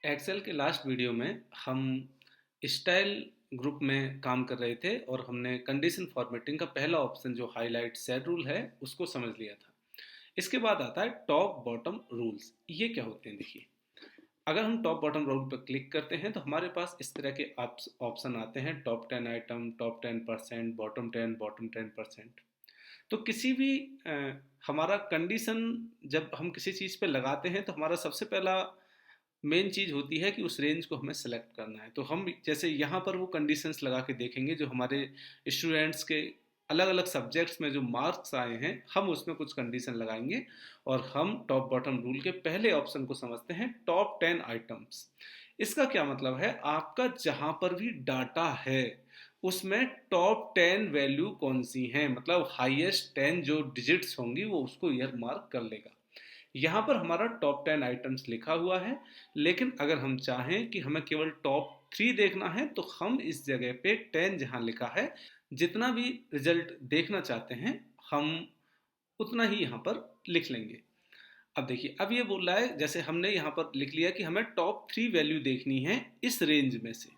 Excel के last video में हम स्टाइल ग्रुप में काम कर रहे थे और हमने कंडीशन फॉर्मेटिंग का पहला ऑप्शन जो हाईलाइट सेट रूल है उसको समझ लिया था। इसके बाद आता है टॉप बॉटम रूल्स। ये क्या होते हैं देखिए, अगर हम टॉप बॉटम रूल पर क्लिक करते हैं तो हमारे पास इस तरह के ऑप्शन आते हैं। Top 10 item, top 10%, bottom 10%। तो किसी भी हमारा कंडीशन जब हम किसी चीज़ पे लगाते हैं तो हमारा सबसे पहला मेन चीज़ होती है कि उस रेंज को हमें सेलेक्ट करना है। तो हम जैसे यहाँ पर वो कंडीशंस लगा के देखेंगे जो हमारे स्टूडेंट्स के अलग अलग सब्जेक्ट्स में जो मार्क्स आए हैं, हम उसमें कुछ कंडीशन लगाएंगे। और हम टॉप बॉटम रूल के पहले ऑप्शन को समझते हैं, टॉप 10 आइटम्स। इसका क्या मतलब है, आपका जहाँ पर भी डाटा है उसमें टॉप 10 वैल्यू कौन सी हैं, मतलब हाईएस्ट 10 जो डिजिट्स होंगी वो उसको ईयर मार्क कर लेगा। यहाँ पर हमारा टॉप 10 आइटम्स लिखा हुआ है, लेकिन अगर हम चाहें कि हमें केवल टॉप 3 देखना है तो हम इस जगह पे 10 जहाँ लिखा है, जितना भी रिजल्ट देखना चाहते हैं हम उतना ही यहाँ पर लिख लेंगे। अब देखिए, अब ये बोल रहा है, जैसे हमने यहाँ पर लिख लिया कि हमें टॉप 3 वैल्यू देखनी है इस रेंज में से,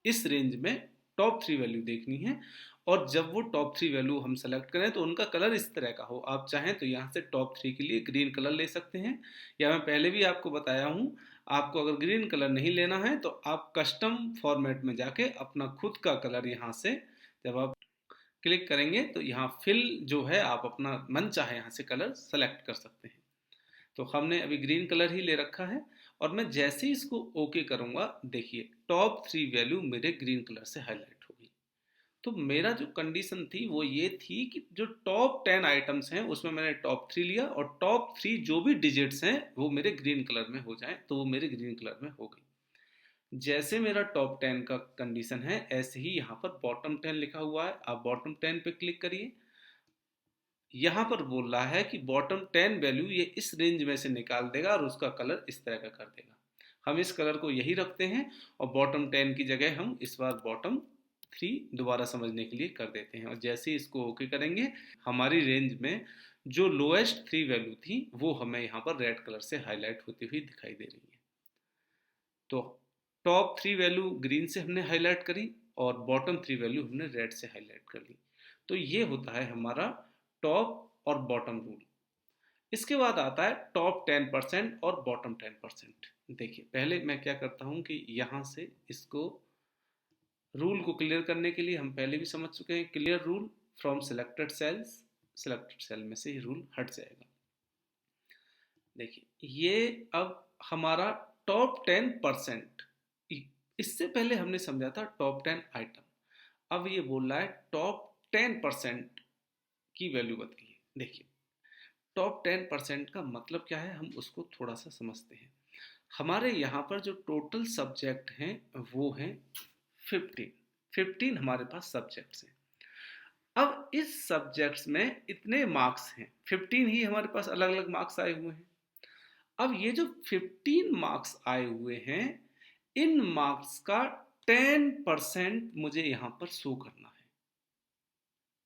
इस रेंज में टॉप 3 वैल्यू देखनी है। और जब वो टॉप 3 वैल्यू हम सेलेक्ट करें तो उनका कलर इस तरह का हो। आप चाहें तो यहाँ से टॉप 3 के लिए ग्रीन कलर ले सकते हैं, या मैं पहले भी आपको बताया हूँ, आपको अगर ग्रीन कलर नहीं लेना है तो आप कस्टम फॉर्मेट में जाके अपना खुद का कलर यहाँ से जब आप क्लिक करेंगे तो यहाँ फिल जो है, आप अपना मन चाहे यहाँ से कलर सेलेक्ट कर सकते हैं। तो हमने अभी ग्रीन कलर ही ले रखा है। और मैं जैसे ही इसको ओके करूंगा, देखिए टॉप 3 वैल्यू मेरे ग्रीन कलर से हाईलाइट हो गई। तो मेरा जो कंडीशन थी वो ये थी कि जो टॉप 10 आइटम्स हैं उसमें मैंने टॉप 3 लिया, और टॉप 3 जो भी डिजिट्स हैं वो मेरे ग्रीन कलर में हो जाएं, तो वो मेरे ग्रीन कलर में हो गई। जैसे मेरा टॉप 10 का कंडीशन है, ऐसे ही यहाँ पर बॉटम 10 लिखा हुआ है। आप बॉटम 10 पे क्लिक करिए। यहाँ पर बोल रहा है कि बॉटम 10 वैल्यू ये इस रेंज में से निकाल देगा और उसका कलर इस तरह का कर देगा। हम इस कलर को यही रखते हैं, और बॉटम 10 की जगह हम इस बार बॉटम 3 दोबारा समझने के लिए कर देते हैं। और जैसे ही इसको ओके करेंगे, हमारी रेंज में जो लोएस्ट 3 वैल्यू थी वो हमें यहाँ पर रेड कलर से हाईलाइट होती हुई दिखाई दे रही है। तो टॉप 3 वैल्यू ग्रीन से हमने हाईलाइट करी, और बॉटम 3 वैल्यू हमने रेड से हाईलाइट कर ली। तो ये होता है हमारा टॉप और बॉटम रूल। इसके बाद आता है टॉप 10% और बॉटम 10%। देखिए, पहले मैं क्या करता हूँ कि यहाँ से इसको रूल को क्लियर करने के लिए, हम पहले भी समझ चुके हैं, clear rule from selected cells, selected cell में से ये रूल हट जाएगा। देखिए, ये अब हमारा टॉप 10%। इससे पहले हमने समझा था टॉप 10 आइटम। अब ये बोल रहा है टॉप 10% की वैल्यू बताइए। देखिए, टॉप 10% का मतलब क्या है, हम उसको थोड़ा सा समझते हैं। हमारे यहाँ पर जो टोटल सब्जेक्ट हैं वो हैं 15। 15 हमारे पास सब्जेक्ट्स हैं। अब इस सब्जेक्ट्स में इतने मार्क्स हैं, 15 ही हमारे पास अलग अलग मार्क्स आए हुए हैं। अब ये जो 15 मार्क्स आए हुए हैं, इन मार्क्स का 10% मुझे यहाँ पर शो करना है।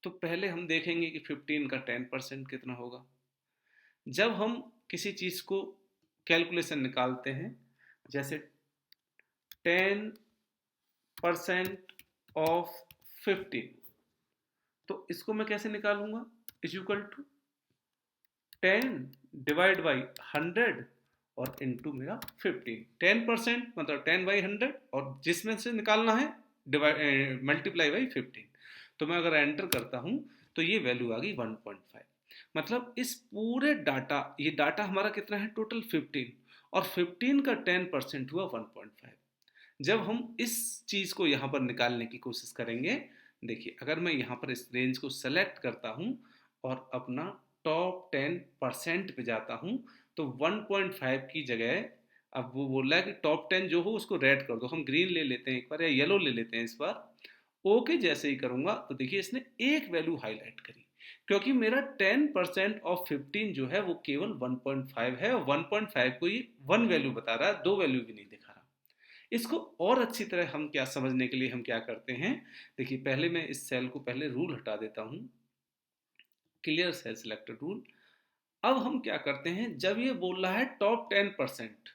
तो पहले हम देखेंगे कि 15 का 10% कितना होगा। जब हम किसी चीज़ को कैलकुलेशन निकालते हैं, जैसे 10% ऑफ 15, तो इसको मैं कैसे निकालूंगा, is equal to 10 divide by 100 और इंटू मेरा 15। 10% मतलब 10/100, और जिसमें से निकालना है डिवाइड मल्टीप्लाई बाई 15। तो मैं अगर एंटर करता हूँ तो ये वैल्यू आ गई 1.5। मतलब इस पूरे डाटा, ये डाटा हमारा कितना है टोटल 15, और 15 का 10% हुआ 1.5। जब हम इस चीज़ को यहाँ पर निकालने की कोशिश करेंगे, देखिए अगर मैं यहाँ पर इस रेंज को सेलेक्ट करता हूँ और अपना टॉप 10% पे जाता हूँ, तो 1.5 की जगह अब वो बोल रहा है कि टॉप 10 जो हो उसको रेड कर दो। हम ग्रीन ले लेते हैं एक बार, या येलो ले लेते हैं इस बार। ओके जैसे ही करूँगा तो देखिए इसने एक वैल्यू हाईलाइट करी, क्योंकि मेरा 10% ऑफ 15 जो है वो केवल 1.5 है, और 1.5 को ये 1 वैल्यू बता रहा है, 2 वैल्यू भी नहीं दिखा रहा। इसको और अच्छी तरह हम क्या समझने के लिए हम क्या करते हैं, देखिए पहले मैं इस सेल को पहले रूल हटा देता हूँ, क्लियर सेल सिलेक्टेड रूल। अब हम क्या करते हैं, जब ये बोल रहा है टॉप 10%,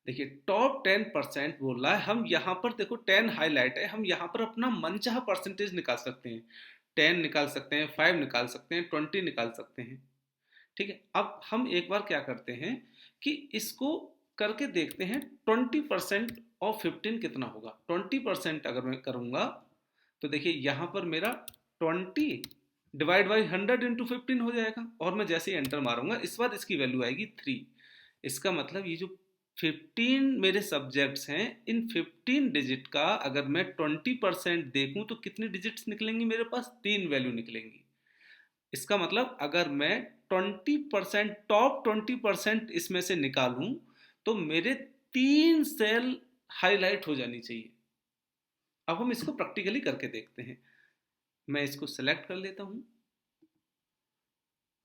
देखिए टॉप 10% बोल रहा है, हम यहाँ पर देखो 10 हाईलाइट है, हम यहाँ पर अपना मनचाहा परसेंटेज निकाल सकते हैं। 10 निकाल सकते हैं, 5 निकाल सकते हैं, 20 निकाल सकते हैं। ठीक है, अब हम एक बार क्या करते हैं कि इसको करके देखते हैं 20% ऑफ 15 कितना होगा। 20% अगर मैं करूंगा तो देखिए यहाँ पर मेरा 20 डिवाइड बाई 100 × 15 हो जाएगा, और मैं जैसे ही एंटर मारूंगा इस बार इसकी वैल्यू आएगी 3। इसका मतलब ये जो 15 मेरे सब्जेक्ट्स हैं, इन 15 डिजिट का अगर मैं 20% देखूं तो कितनी डिजिट्स निकलेंगी मेरे पास? 3 वैल्यू निकलेंगी। इसका मतलब अगर मैं 20% टॉप 20% इसमें से निकालूं तो मेरे 3 सेल हाईलाइट हो जानी चाहिए। अब हम इसको प्रैक्टिकली करके देखते हैं। मैं इसको सेलेक्ट कर लेता हूं,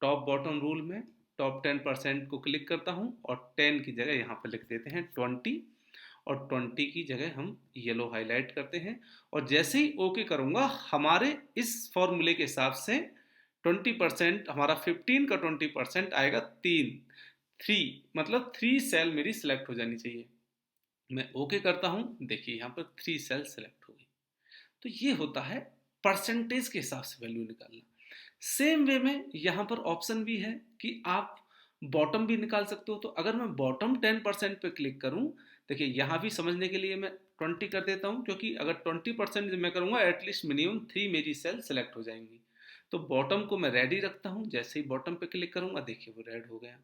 टॉप बॉटम रूल में टॉप 10% को क्लिक करता हूं और 10 की जगह यहां पर लिख देते हैं 20, और 20 की जगह हम येलो हाईलाइट करते हैं। और जैसे ही ओके करूंगा हमारे इस फॉर्मूले के हिसाब से 20% हमारा 15 का 20% आएगा 3, 3 मतलब 3 सेल मेरी सिलेक्ट हो जानी चाहिए। मैं ओके करता हूं, देखिए यहाँ पर 3 सेल सिलेक्ट हो गई। तो ये होता है परसेंटेज के हिसाब से वैल्यू निकालना। सेम वे में यहाँ पर ऑप्शन भी है कि आप बॉटम भी निकाल सकते हो। तो अगर मैं बॉटम 10% पे क्लिक करूं, देखिए यहाँ भी समझने के लिए मैं 20 कर देता हूं, क्योंकि अगर 20% मैं करूंगा एटलीस्ट मिनिमम 3 मेरी सेल सेलेक्ट हो जाएंगी। तो बॉटम को मैं रेड ही रखता हूं, जैसे ही बॉटम पे क्लिक करूंगा देखिए वो रेड हो गया।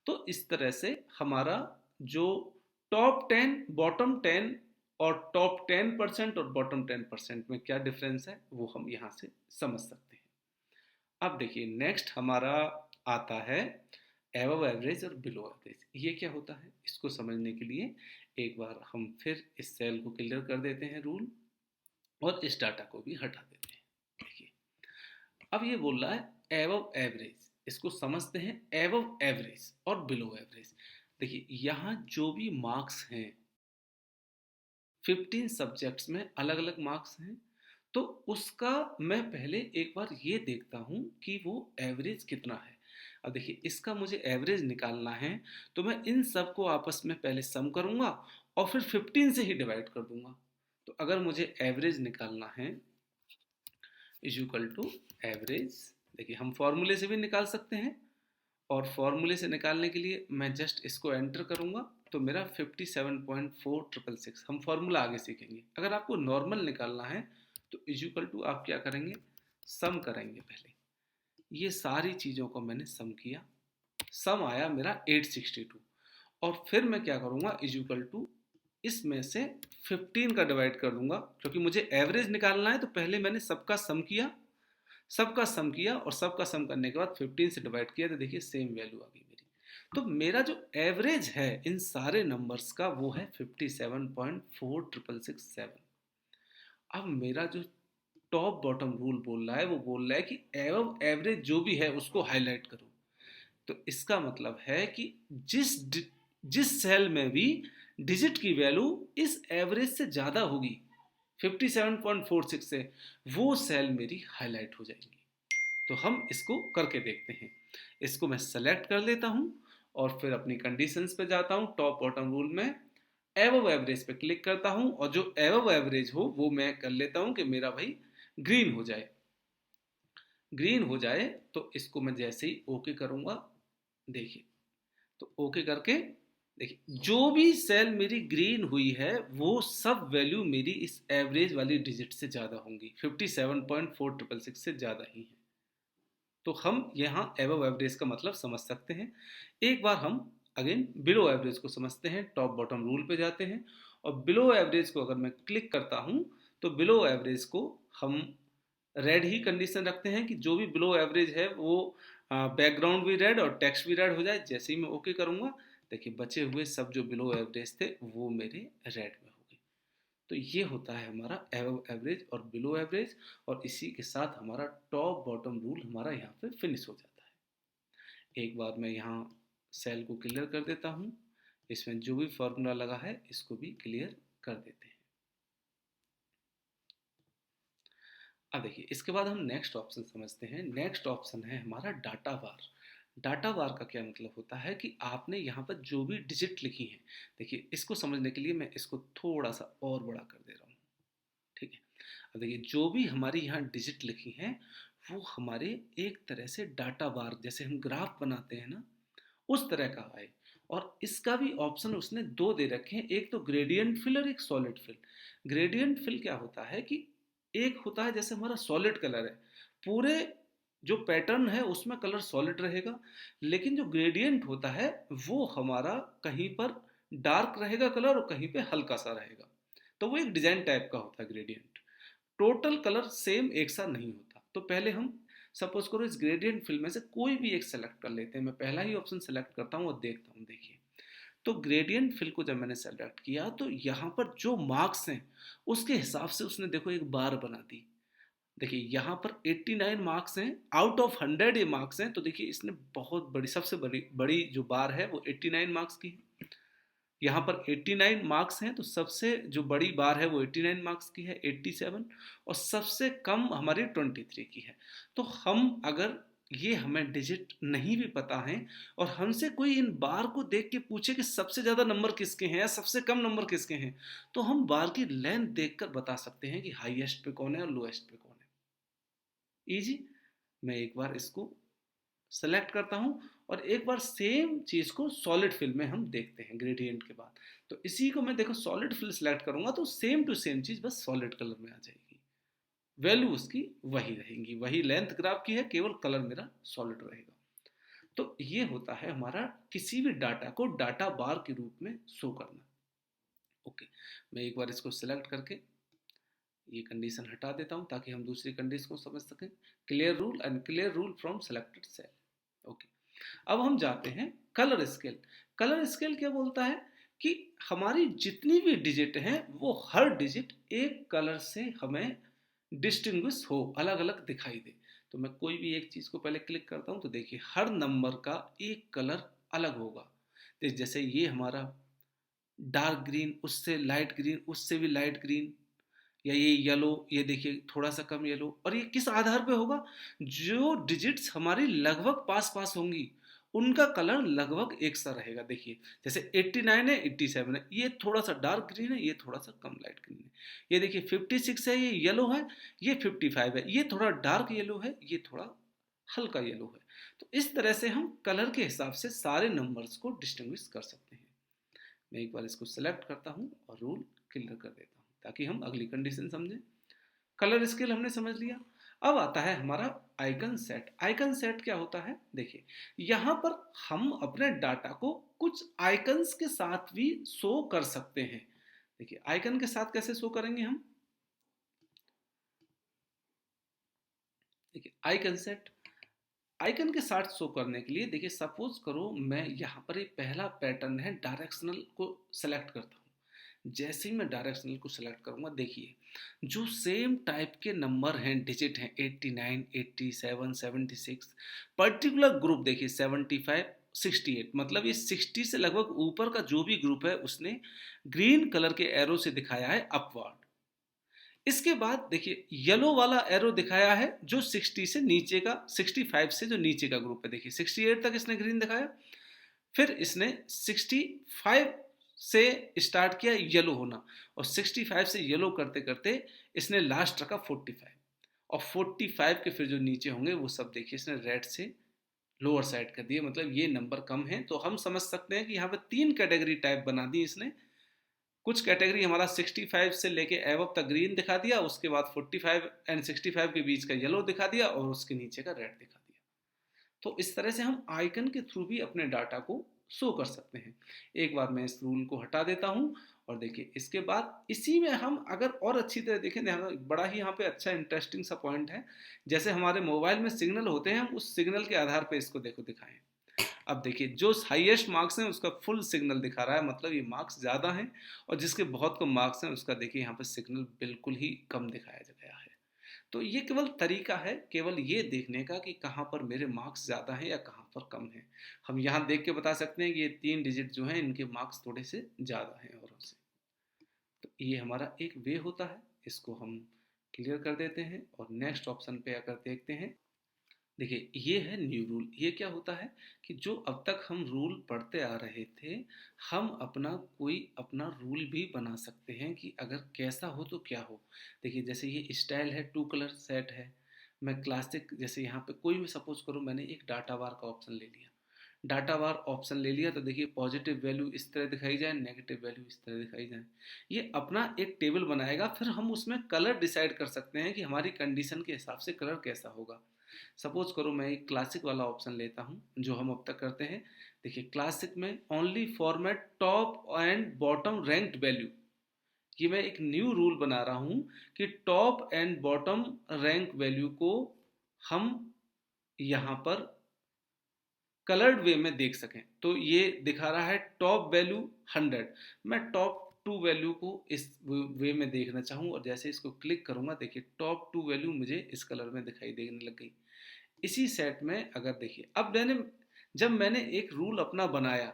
तो इस तरह से हमारा जो टॉप 10, बॉटम 10 और टॉप 10% और बॉटम 10% में क्या डिफरेंस है वो हम यहाँ से समझ सकते हैं। अब देखिए नेक्स्ट हमारा आता है एबव एवरेज और बिलो एवरेज। ये क्या होता है इसको समझने के लिए एक बार हम फिर इस सेल को क्लियर कर देते हैं रूल, और इस डाटा को भी हटा देते हैं। देखिए अब ये बोल रहा है एबव एवरेज, इसको समझते हैं एबव एवरेज और बिलो एवरेज। देखिए यहाँ जो भी मार्क्स हैं 15 सब्जेक्ट्स में अलग अलग मार्क्स हैं, तो उसका मैं पहले एक बार ये देखता हूँ कि वो एवरेज कितना है। अब देखिए इसका मुझे एवरेज निकालना है, तो मैं इन सब को आपस में पहले सम करूँगा और फिर 15 से ही डिवाइड कर दूंगा। तो अगर मुझे एवरेज निकालना है इज इक्वल टू एवरेज, देखिए हम फॉर्मूले से भी निकाल सकते हैं, और फॉर्मूले से निकालने के लिए मैं जस्ट इसको एंटर करूंगा तो मेरा 57.4666, हम फॉर्मूला आगे सीखेंगे। अगर आपको नॉर्मल निकालना है तो इज इक्वल टू आप क्या करेंगे, सम करेंगे। पहले ये सारी चीज़ों को मैंने सम किया, सम आया मेरा 862, और फिर मैं क्या करूंगा इज इक्वल टू इसमें से 15 का डिवाइड कर दूंगा, क्योंकि मुझे एवरेज निकालना है। तो पहले मैंने सबका सम किया, सबका सम किया, और सबका सम करने के बाद 15 से डिवाइड किया, तो देखिए सेम वैल्यू आ गई मेरी। तो मेरा जो एवरेज है इन सारे नंबर्स का वो है 57.4667। अब मेरा जो टॉप बॉटम रूल बोल रहा है वो बोल रहा है कि एवव एवरेज जो भी है उसको हाईलाइट करो। तो इसका मतलब है कि जिस जिस सेल में भी डिजिट की वैल्यू इस एवरेज से ज़्यादा होगी 57.46 से, वो सेल मेरी हाईलाइट हो जाएगी। तो हम इसको करके देखते हैं। इसको मैं सेलेक्ट कर लेता हूं और फिर अपनी कंडीशंस पे जाता हूं, टॉप बॉटम रूल में एबव एवरेज पे क्लिक करता हूं, और जो एबव एवरेज हो वो मैं कर लेता हूं कि मेरा भाई ग्रीन हो जाए। ग्रीन हो जाए तो इसको मैं जैसे ही ओके करूंगा, देखिए तो ओके करके देखिए जो भी सेल मेरी ग्रीन हुई है वो सब वैल्यू मेरी इस एवरेज वाली डिजिट से ज़्यादा होंगी, 57.4666 से ज़्यादा ही है। तो हम यहाँ एबव एवरेज का मतलब समझ सकते हैं। एक बार हम अगेन बिलो एवरेज को समझते हैं, टॉप बॉटम रूल पे जाते हैं, और बिलो एवरेज को अगर मैं क्लिक करता हूँ तो बिलो एवरेज को हम रेड ही कंडीशन रखते हैं कि जो भी बिलो एवरेज है वो बैकग्राउंड भी रेड और टेक्स्ट भी रेड हो जाए। जैसे ही मैं ओके करूँगा देखिए बचे हुए सब जो बिलो एवरेज थे वो मेरे रेड में हो गए। तो ये होता है हमारा एबव एवरेज और बिलो एवरेज, और इसी के साथ हमारा टॉप बॉटम रूल हमारा यहाँ पे फिनिश हो जाता है। एक बार मैं यहाँ सेल को क्लियर कर देता हूँ, इसमें जो भी फॉर्मूला लगा है इसको भी क्लियर कर देते हैं। अब देखिए इसके बाद हम नेक्स्ट ऑप्शन समझते हैं। नेक्स्ट ऑप्शन है हमारा डाटा बार। डाटा बार का क्या मतलब होता है कि आपने यहाँ पर जो भी डिजिट लिखी हैं, देखिए इसको समझने के लिए मैं इसको थोड़ा सा और बड़ा कर दे रहा हूँ, ठीक है। अब देखिए जो भी हमारी यहाँ डिजिट लिखी हैं वो हमारे एक तरह से डाटा बार, जैसे हम ग्राफ बनाते हैं ना, उस तरह का है। और इसका भी ऑप्शन उसने दो दे रखे हैं, एक तो ग्रेडियंट फिल और एक सॉलिड फिल। ग्रेडियंट फिल क्या होता है कि एक होता है जैसे हमारा सॉलिड कलर है, पूरे जो पैटर्न है उसमें कलर सॉलिड रहेगा, लेकिन जो ग्रेडियंट होता है वो हमारा कहीं पर डार्क रहेगा कलर और कहीं पे हल्का सा रहेगा। तो वो एक डिजाइन टाइप का होता है ग्रेडियंट। टोटल कलर सेम एक सा नहीं होता। तो पहले हम सपोज करो इस ग्रेडियंट फिल में से कोई भी एक सेलेक्ट कर लेते हैं। मैं पहला ही ऑप्शन सेलेक्ट करता हूँ और देखता हूँ। देखिए तो ग्रेडियंट फिल को जब मैंने सेलेक्ट किया तो यहाँ पर जो मार्क्स हैं उसके हिसाब से उसने देखो एक बार बना दी। देखिए यहाँ पर 89 मार्क्स हैं, आउट ऑफ 100 ये मार्क्स हैं। तो देखिए इसने बहुत बड़ी, सबसे बड़ी बड़ी जो बार है वो 89 मार्क्स की है। यहाँ पर 89 मार्क्स हैं तो सबसे जो बड़ी बार है वो 89 मार्क्स की है, 87। और सबसे कम हमारी 23 की है। तो हम अगर ये हमें डिजिट नहीं भी पता है और हमसे कोई इन बार को देख के पूछे कि सबसे ज़्यादा नंबर किसके हैं या सबसे कम नंबर किसके हैं, तो हम बार की लेंथ देखकर बता सकते हैं कि हाईएस्ट पे कौन है और लोएस्ट पे कौन है। इजी। मैं एक बार इसको सेलेक्ट करता हूँ और एक बार सेम चीज़ को सॉलिड फिल में हम देखते हैं ग्रेडियंट के बाद। तो इसी को मैं देखो सॉलिड फिल सेलेक्ट करूंगा तो सेम टू सेम चीज़ बस सॉलिड कलर में आ जाएगी। वैल्यू उसकी वही रहेंगी, वही लेंथ ग्राफ की है, केवल कलर मेरा सॉलिड रहेगा। तो ये होता है हमारा किसी भी डाटा को डाटा बार के रूप में शो करना। ओके, मैं एक बार इसको सिलेक्ट करके ये कंडीशन हटा देता हूँ ताकि हम दूसरी कंडीशन को समझ सकें। Clear rule and clear rule from selected cell. Okay, अब हम जाते हैं कलर स्केल। कलर स्केल क्या बोलता है कि हमारी जितनी भी डिजिट हैं वो हर डिजिट एक कलर से हमें डिस्टिंग्विश हो, अलग अलग दिखाई दे। तो मैं कोई भी एक चीज़ को पहले क्लिक करता हूँ तो देखिए हर नंबर का एक कलर अलग होगा। तो जैसे ये हमारा डार्क ग्रीन, उससे लाइट ग्रीन, उससे भी लाइट ग्रीन, या ये येलो, ये देखिए थोड़ा सा कम येलो। और ये किस आधार पे होगा, जो डिजिट्स हमारी लगभग पास पास होंगी उनका कलर लगभग एक सा रहेगा। देखिए जैसे 89 है, 87 है, ये थोड़ा सा डार्क ग्रीन है, ये थोड़ा सा कम लाइट ग्रीन है। ये देखिए 56 है, ये येलो है, ये 55 है, ये थोड़ा डार्क येलो है, ये थोड़ा हल्का येलो है। तो इस तरह से हम कलर के हिसाब से सारे नंबर्स को डिस्टिंग्विश कर सकते हैं। मैं एक बार इसको सेलेक्ट करता हूँ और रूल क्लियर कर देता हूँ ताकि हम अगली कंडीशन समझें। कलर स्केल हमने समझ लिया। अब आता है हमारा आइकन सेट। आइकन सेट क्या होता है, देखिए यहाँ पर हम अपने डाटा को कुछ आइकन्स के साथ भी शो कर सकते हैं। देखिए आइकन के साथ कैसे शो करेंगे हम, देखिए आइकन सेट। आइकन के साथ शो करने के लिए देखिए सपोज करो मैं यहाँ पर एक पहला पैटर्न है डायरेक्शनल को सेलेक्ट करता हूँ। जैसे ही मैं डायरेक्शनल को सेलेक्ट करूँगा देखिए जो सेम टाइप के नंबर हैं, डिजिट हैं, 89, 87, 76, पर्टिकुलर ग्रुप देखिए 75, 68, मतलब ये 60 से लगभग ऊपर का जो भी ग्रुप है उसने ग्रीन कलर के एरो से दिखाया है अपवर्ड। इसके बाद देखिए येलो वाला एरो दिखाया है जो 60 से नीचे का, 65 से जो नीचे का ग्रुप है। देखिए 68 तक इसने ग्रीन दिखाया, फिर इसने 65 से स्टार्ट किया येलो होना, और 65 से येलो करते करते इसने लास्ट रखा 45। और 45 के फिर जो नीचे होंगे वो सब देखिए इसने रेड से लोअर साइड कर दिए, मतलब ये नंबर कम है। तो हम समझ सकते हैं कि यहाँ पे तीन कैटेगरी टाइप बना दी इसने। कुछ कैटेगरी हमारा 65 से लेके एवब तक ग्रीन दिखा दिया, उसके बाद 45 एंड 65 के बीच का येलो दिखा दिया, और उसके नीचे का रेड दिखा दिया। तो इस तरह से हम आइकन के थ्रू भी अपने डाटा को शो कर सकते हैं। एक बार मैं इस रूल को हटा देता हूं और देखिए इसके बाद इसी में हम अगर और अच्छी तरह देखें, बड़ा ही यहाँ पे अच्छा इंटरेस्टिंग सा पॉइंट है। जैसे हमारे मोबाइल में सिग्नल होते हैं, हम उस सिग्नल के आधार पर इसको देखो दिखाएं। अब देखिए जो हाईएस्ट मार्क्स हैं उसका फुल सिग्नल दिखा रहा है, मतलब ये मार्क्स ज़्यादा हैं। और जिसके बहुत कम मार्क्स हैं उसका देखिए यहाँ पर सिग्नल बिल्कुल ही कम दिखाया गया है। तो ये केवल तरीका है केवल ये देखने का कि कहाँ पर मेरे मार्क्स ज़्यादा हैं या कहाँ पर कम हैं। हम यहाँ देख के बता सकते हैं कि ये तीन डिजिट जो हैं इनके मार्क्स थोड़े से ज़्यादा हैं औरों से। तो ये हमारा एक वे होता है, इसको हम क्लियर कर देते हैं और नेक्स्ट ऑप्शन पे आकर देखते हैं। देखिए ये है न्यू रूल। ये क्या होता है कि जो अब तक हम रूल पढ़ते आ रहे थे, हम अपना रूल भी बना सकते हैं कि अगर कैसा हो तो क्या हो। देखिए जैसे ये स्टाइल है, टू कलर सेट है। मैं क्लासिक, जैसे यहाँ पे कोई भी सपोज करो मैंने एक डाटा बार का ऑप्शन ले लिया। डाटा बार ऑप्शन ले लिया तो देखिए पॉजिटिव वैल्यू इस तरह दिखाई जाए, नेगेटिव वैल्यू इस तरह दिखाई जाए। ये अपना एक टेबल बनाएगा, फिर हम उसमें कलर डिसाइड कर सकते हैं कि हमारी कंडीशन के हिसाब से कलर कैसा होगा। सपोज करो मैं एक क्लासिक वाला ऑप्शन लेता हूँ जो हम अब तक करते हैं। देखिए क्लासिक में only format top and bottom ranked value. ये मैं एक न्यू रूल बना रहा हूँ कि top and bottom rank value को हम यहाँ पर कलर्ड वे में देख सकें। तो ये दिखा रहा है टॉप वैल्यू 100। मैं टॉप टू वैल्यू को इस वे में देखना चाहूँ और जैसे इसको क्लिक करूँगा देखिए टॉप टू वैल्यू मुझे इस कलर में दिखाई देने लग गई। इसी सेट में अगर देखिए अब जब मैंने एक रूल अपना बनाया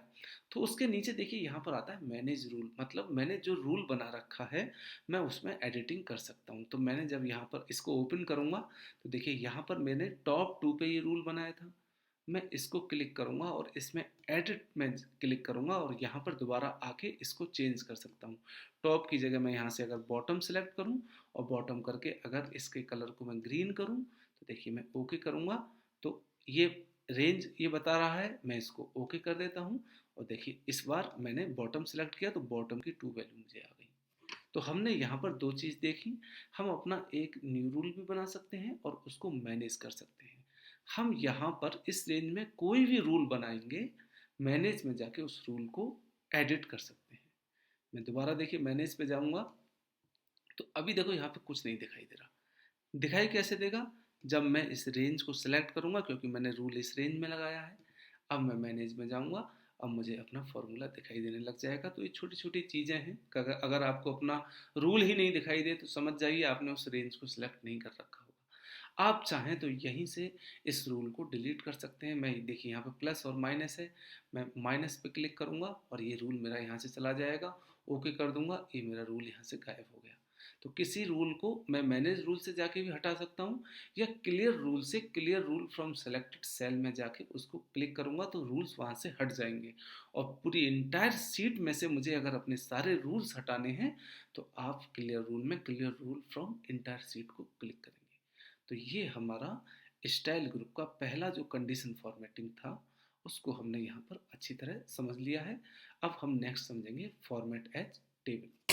तो उसके नीचे देखिए यहाँ पर आता है मैनेज रूल। मतलब मैंने जो रूल बना रखा है मैं उसमें एडिटिंग कर सकता हूँ। तो मैंने जब यहाँ पर इसको ओपन करूँगा तो देखिए यहाँ पर मैंने टॉप टू पे ये रूल बनाया था। मैं इसको क्लिक करूँगा और इसमें एडिट में क्लिक करूँगा और यहाँ पर दोबारा आके इसको चेंज कर सकता हूँ। टॉप की जगह मैं यहाँ से अगर बॉटम सेलेक्ट करूँ और बॉटम करके अगर इसके कलर को मैं ग्रीन करूँ तो देखिए मैं ओके करूँगा तो ये रेंज ये बता रहा है। मैं इसको ओके कर देता हूँ और देखिए इस बार मैंने बॉटम सेलेक्ट किया तो बॉटम की टू वैल्यू मुझे आ गई। तो हमने यहाँ पर दो चीज़ देखी। हम अपना एक न्यू रूल भी बना सकते हैं और उसको मैनेज कर सकते हैं। हम यहाँ पर इस रेंज में कोई भी रूल बनाएंगे, मैनेज में जाके उस रूल को एडिट कर सकते हैं। मैं दोबारा देखिए मैनेज पे जाऊँगा तो अभी देखो यहाँ पे कुछ नहीं दिखाई दे रहा। दिखाई कैसे देगा? जब मैं इस रेंज को सिलेक्ट करूँगा क्योंकि मैंने रूल इस रेंज में लगाया है। अब मैं मैनेज में जाऊँगा, अब मुझे अपना फॉर्मूला दिखाई देने लग जाएगा। तो ये छोटी छोटी चीज़ें हैं। अगर अगर आपको अपना रूल ही नहीं दिखाई दे तो समझ जाइए आपने उस रेंज को सिलेक्ट नहीं कर रखा होगा। आप चाहें तो यहीं से इस रूल को डिलीट कर सकते हैं। मैं देखिए यहाँ पे प्लस और माइनस है, मैं माइनस पे क्लिक करूँगा और ये रूल मेरा यहाँ से चला जाएगा। ओके कर दूंगा, ये मेरा रूल यहाँ से गायब हो गया। तो किसी रूल को मैं मैनेज रूल से जाके भी हटा सकता हूँ या क्लियर रूल से clear rule from selected cell में जाके उसको क्लिक करूँगा तो रूल्स वहाँ से हट जाएंगे। और पूरी इंटायर सीट में से मुझे अगर अपने सारे रूल्स हटाने हैं तो आप क्लियर रूल में clear rule from entire seat को क्लिक करेंगे। तो ये हमारा स्टाइल ग्रुप का पहला जो कंडीशन फॉर्मेटिंग था उसको हमने यहाँ पर अच्छी तरह समझ लिया है। अब हम नेक्स्ट समझेंगे फॉर्मेट एज टेबल।